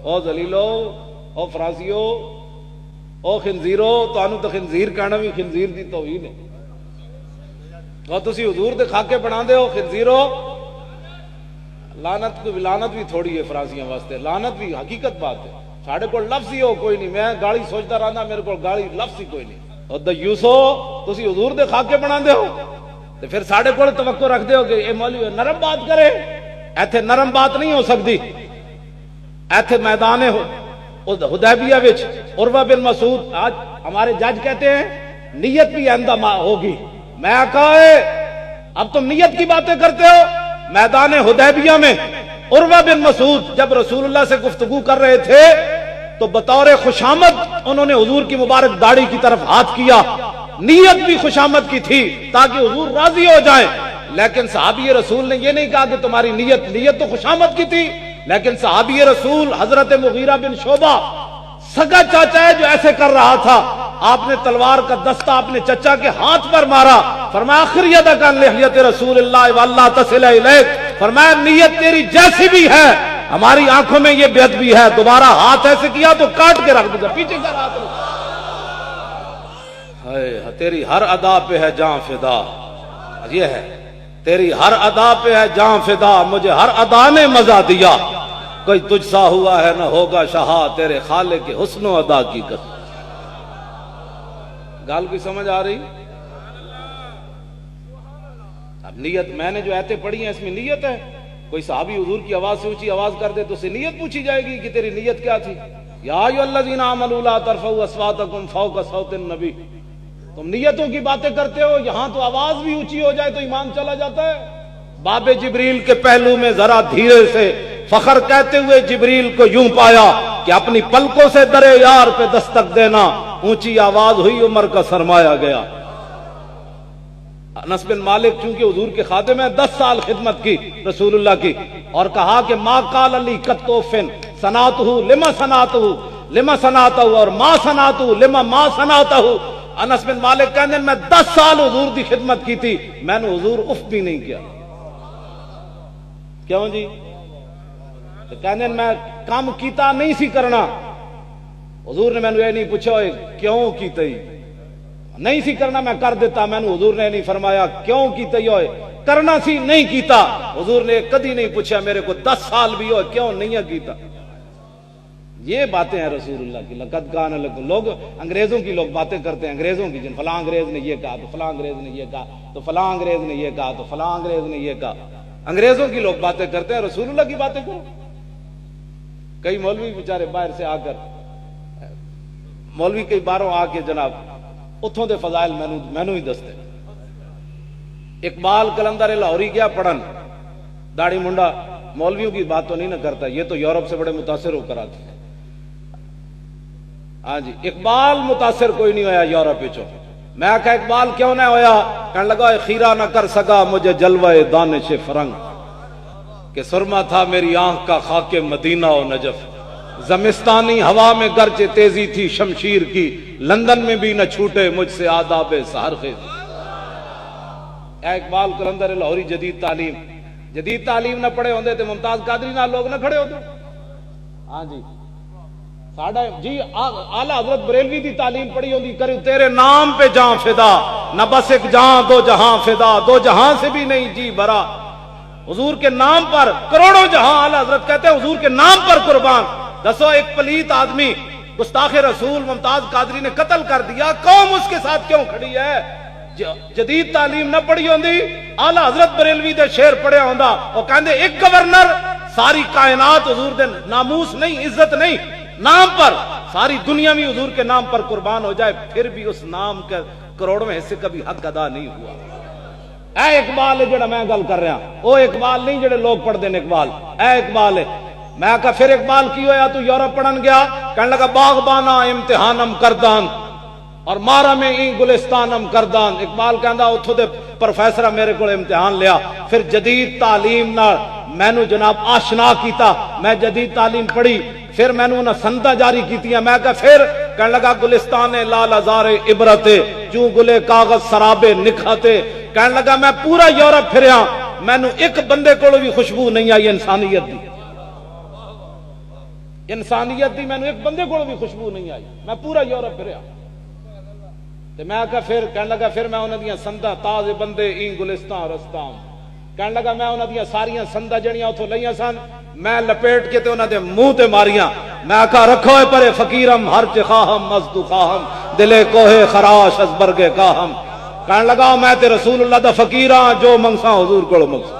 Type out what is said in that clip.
او ذلیلو، او فرازیو، او خنزیرو، تانوں تو خنزیر کہنا بھی خنزیر دی توہین ہے، اور تسی حضور دے خاکے بنا دے ہو خنزیرو۔ لعنت کو لعنت بھی تھوڑی ہے فرازیاں واسطے، لعنت بھی حقیقت بات ہے، ساڑھے کو لفظ ہی ہو کوئی نہیں، میں گالی سوچتا رہنا میرے کو گالی لفظ ہی کوئی نہیں، اور دیوسو تسی حضور دے خاکے بنا دے ہو تو پھر ساڑھے کو توقع رکھ دے ہو کہ اے مولوی نرم بات کرے، ایتھے نرم بات نہیں ہو سکتی، ایتھے میدان حدیبیہ وچ عروہ بن مسعود، آج ہمارے جج کہتے ہیں نیت بھی آئندہ ہوگی، میں کہا ہے اب تم نیت کی باتیں کرتے ہو۔ میدان حدیبیہ میں عروہ بن مسعود جب رسول اللہ سے گفتگو کر رہے تھے تو بطور خوشامد انہوں نے حضور کی مبارک داڑھی کی طرف ہاتھ کیا، نیت بھی خوشامد کی تھی تاکہ حضور راضی ہو جائیں، لیکن صحابی رسول نے یہ نہیں کہا کہ تمہاری نیت تو خوشامد کی تھی، لیکن صحابی رسول حضرت مغیرہ بن شعبہ سگا چاچا ہے جو ایسے کر رہا تھا، آپ نے تلوار کا دستہ اپنے چچا کے ہاتھ پر مارا، فرمایا آخر یدک عن لحیۃ رسول اللہ واللہ تصل الیک، فرمایا نیت تیری جیسی بھی ہے ہماری آنکھوں میں یہ بے ادبی ہے، دوبارہ ہاتھ ایسے کیا تو کاٹ کے رکھ دیا، پیچھے سے ہاتھ رکھ، تیری ہر ادا پہ ہے جاں فدا، یہ ہے تیری ہر ادا پہ ہے جاں فدا، مجھے ہر ادا نے مزہ دیا، کوئی تجھ سا ہوا ہے نہ ہوگا شہا، تیرے خالق کے حسن و ادا کی قسم۔ گال کی سمجھ آ رہی؟ اب نیت میں نے جو آیتیں پڑھی ہیں اس میں نیت ہے، کوئی صحابی حضور کی آواز سے اونچی آواز کر دے تو اسے نیت پوچھی جائے گی کہ تیری نیت کیا تھی۔ یا ایھا الذین آمنوا لا ترفعوا اصواتکم فوق صوت النبی، تم نیتوں کی باتیں کرتے ہو، یہاں تو آواز بھی اونچی ہو جائے تو ایمان چلا جاتا ہے۔ باب جبریل کے پہلو میں ذرا دھیرے سے فخر کہتے ہوئے جبریل کو یوں پایا کہ اپنی پلکوں سے در یار پہ دستک دینا، اونچی آواز ہوئی، عمر کا سرمایا گیا۔ انس بن مالک چونکہ حضور کے خادم ہیں، 10 سال خدمت کی رسول اللہ کی، اور کہا کہ ما قال علی کتوفن صنعتہ لما صنعتہ لما صنعتہ، اور ما صنعتہ لما ما صنعتہ۔ انس بن مالک کہنے میں 10 سال حضور دی خدمت کی تھی، میں نے حضور اف بھی نہیں کیا۔ کیوں جی؟ کہنے میں کام کیتا نہیں سی کرنا، حضور نے میں نے یہ نہیں پوچھا کیوں کیتا ہی نہیں سی کرنا، میں کر دیتا، میں نے حضور نے نہیں فرمایا کیوں کیتا ہی ہوئے کرنا سی نہیں کیتا، حضور نے کدی نہیں پوچھا میرے کو 10 سال بھی ہوئے کیوں نہیں کیتا۔ یہ باتیں ہیں رسول اللہ کی۔ لقد کان لکم، لوگ انگریزوں کی لوگ باتیں کرتے ہیں، انگریزوں کی، جن فلاں انگریز نے یہ کہا تو فلاں انگریز نے یہ کہا تو فلاں انگریز نے یہ کہا تو فلاں انگریز نے یہ کہا، انگریزوں کی لوگ باتیں کرتے ہیں، رسول اللہ کی باتیں کرو۔ کئی مولوی بیچارے باہر سے آ کر، مولوی کئی باروں آ کے جناب اتھوں دے فضائل مینوں ہی دستے۔ اقبال کلندر لاہوری گیا پڑھن، داڑھی منڈا، مولویوں کی بات تو نہیں نہ کرتا، یہ تو یورپ سے بڑے متاثر ہو کر آتے ہیں۔ ہاں جی، اقبال متاثر کوئی نہیں ہویا یورپ وچوں۔ میں کہا اقبال کیوں نہ ہویا؟ کہنے لگا خیرہ نہ کر سکا مجھے جلوہ دانش فرنگ، کہ سرما تھا میری آنکھ کا خاک مدینہ و نجف، زمستانی ہوا میں گرچہ تیزی تھی شمشیر کی، لندن میں بھی نہ چھوٹے مجھ سے آداب سحر خیز۔ اے اقبال کلندر لاہوری جدید تعلیم نہ پڑھے ہوندے تے ممتاز قادری نہ لوگ نہ کھڑے ہوتے۔ ہاں جی، ساڑھا جی اعلیٰ حضرت بریلوی دی تعلیم پڑھی ہوندی، کرے تیرے نام پہ جاں فدا، نہ بس ایک جہاں دو جہاں فدا، دو جہاں سے بھی نہیں جی بھرا، حضور کے نام پر کروڑوں جہاں، اعلیٰ حضرت کہتے ہیں حضور کے نام پر قربان۔ دسو ایک پلیت آدمی گستاخ رسول ممتاز قادری نے قتل کر دیا، قوم اس کے ساتھ کیوں کھڑی ہے؟ جدید تعلیم نہ پڑھی ہوندی، اعلیٰ حضرت بریلوی دے شعر پڑھیا ہوندا، وہ کہندے ایک گورنر ساری کائنات حضور دے ناموس نہیں، عزت نہیں، نام پر ساری دنیا میں حضور کے نام پر قربان ہو جائے، پھر بھی اس نام کے کروڑوں میں حصے کا بھی حق ادا نہیں ہوا۔ اے اقبال ہے جڑا میں گل کر رہا، وہ اقبال نہیں جڑے لوگ پڑھ دین اقبال، اے اقبال ہے۔ میں کہا پھر اقبال کی ہویا تو یورپ پڑھن گیا؟ کہنے لگا باغبانا امتحانم کردان اور مارا میں این گلستانم کردان۔ اقبال کہندا اتھوں دے پروفیسر میرے کو امتحان لیا، پھر جدید تعلیم نال مینوں جناب آشنا کیتا، میں جدید تعلیم پڑھی، پھر مینوں انہاں سنداں جاری کیتیاں۔ میں کہا پھر؟ کہنے لگا گلستان لال ہزار عبرت جو گلے کاغذ سرابے نکھاتے۔ کہنے لگا میں پورا یورپ پھریا، مینوں ایک بندے کو بھی خوشبو نہیں آئی انسانیت دی۔ انسانیت دی مینوں ایک بندے کو بھی خوشبو نہیں آئی. میں پورا یورپ پھریا تے میں کہا پھر کہنے لگا پھر میں انہاں دیاں سندا تازے بندے این گلستان رستام کہنے لگا میں انہاں دیاں ساریاں سندا جڑیاں اتھوں لئیاں سن میں لپیٹ کے تے انہاں دے منہ تے ماریاں. میں کہا رکھو اے پرے فقیرم ہر چخاہم مزدو خواہم دلے کوہ خراش از برگے کاہم. کہنے لگا میں تے رسول اللہ دا فقیر ہاں جو منگساں حضور کولوں منگساں.